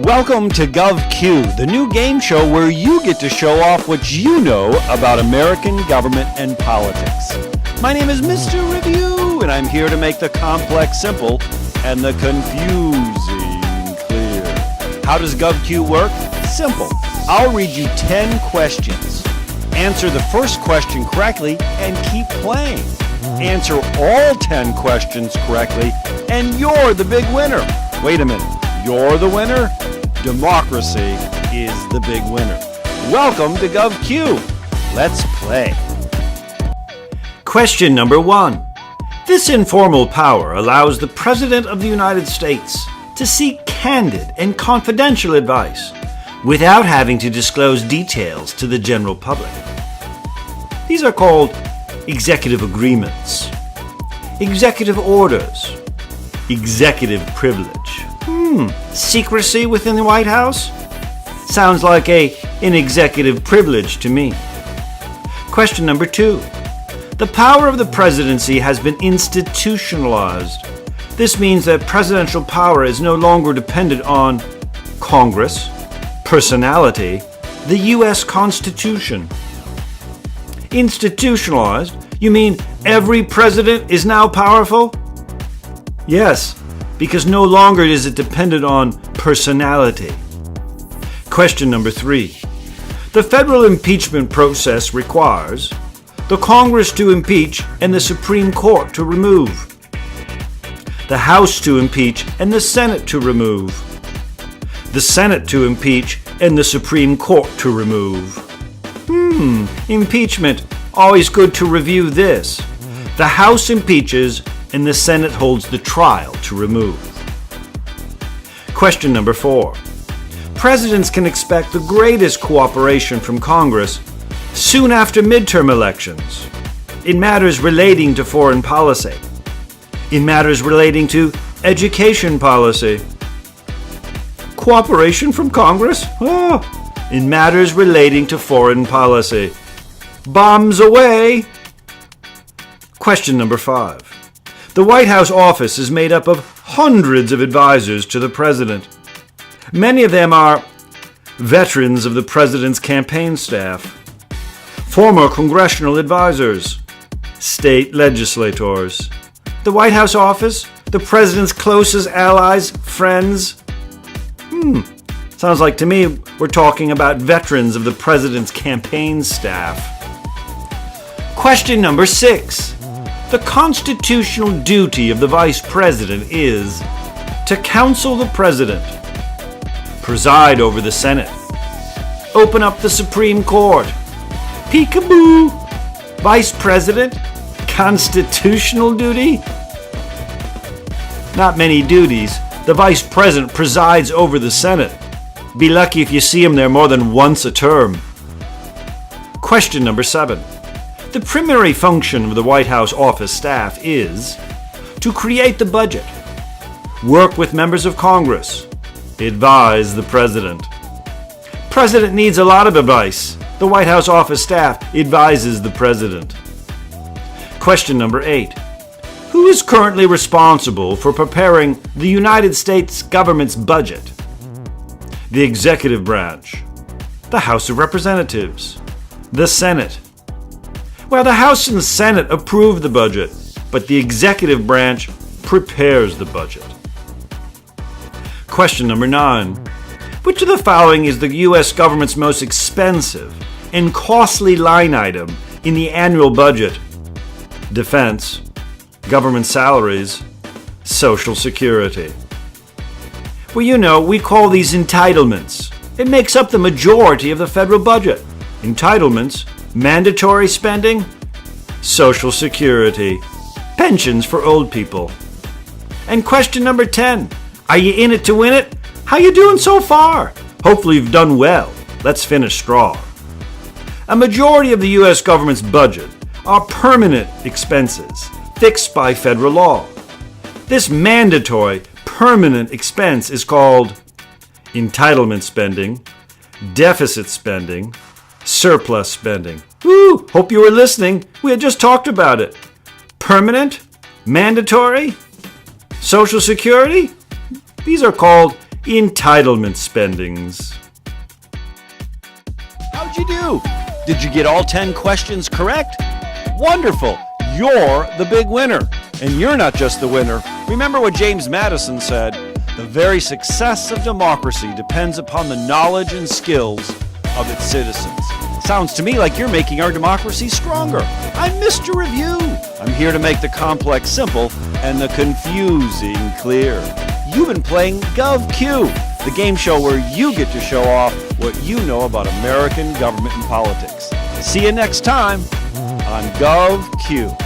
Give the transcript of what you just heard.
Welcome to Govq, the new game show where you get to show off what you know about American government and politics. My name is Mr. Review, and I'm here to make the complex simple and the confusing clear. How does Govq work? Simple. I'll read you 10 questions. Answer the first question correctly and keep playing. Answer all 10 questions correctly, and you're the big winner. Wait a minute. You're the winner? Democracy is the big winner. Welcome to Govq. Let's play. Question number 1. This informal power allows the President of the United States to seek candid and confidential advice without having to disclose details to the general public. These are called executive agreements, executive orders, executive privilege. Secrecy within the White House? Sounds like an executive privilege to me. Question number 2. The power of the presidency has been institutionalized. This means that presidential power is no longer dependent on Congress, personality, the U.S. Constitution. Institutionalized? You mean every president is now powerful? Yes, because no longer is it dependent on personality. Question number 3. The federal impeachment process requires the Congress to impeach and the Supreme Court to remove, the House to impeach and the Senate to remove, the Senate to impeach and the Supreme Court to remove. Impeachment. Always good to review this. The House impeaches and the Senate holds the trial to remove. Question number 4. Presidents can expect the greatest cooperation from Congress soon after midterm elections, in matters relating to foreign policy, in matters relating to education policy. Cooperation from Congress? In matters relating to foreign policy. Bombs away! Question number 5. The White House office is made up of hundreds of advisors to the president. Many of them are veterans of the president's campaign staff, former congressional advisors, state legislators. The White House office, the president's closest allies, friends. Sounds like to me we're talking about veterans of the president's campaign staff. Question number 6. The constitutional duty of the Vice President is to counsel the President, preside over the Senate, open up the Supreme Court. Peekaboo! Vice President? Constitutional duty? Not many duties. The Vice President presides over the Senate. Be lucky if you see him there more than once a term. Question number 7. The primary function of the White House office staff is to create the budget, work with members of Congress, advise the President. President needs a lot of advice. The White House office staff advises the President. Question number 8. Who is currently responsible for preparing the United States government's budget? The executive branch, the House of Representatives, the Senate. Well, the House and the Senate approve the budget, but the executive branch prepares the budget. Question number 9. Which of the following is the U.S. government's most expensive and costly line item in the annual budget? Defense, government salaries, Social Security. Well, you know, we call these entitlements. It makes up the majority of the federal budget. Entitlements, mandatory spending, Social Security, pensions for old people. And question number 10. Are you in it to win it? How you doing so far? Hopefully you've done well. Let's finish strong. A majority of the U.S. government's budget are permanent expenses fixed by federal law. This mandatory permanent expense is called entitlement spending, deficit spending, surplus spending. Woo! Hope you were listening. We had just talked about it. Permanent, mandatory, Social Security. These are called Entitlement spendings. How'd you do? Did you get all 10 questions correct? Wonderful! You're the big winner. And you're not just the winner. Remember what James Madison said, the very success of democracy depends upon the knowledge and skills of its citizens. Sounds to me like you're making our democracy stronger. I'm Mr. Review. I'm here to make the complex simple and the confusing clear. You've been playing GovQ, the game show where you get to show off what you know about American government and politics. See you next time on GovQ.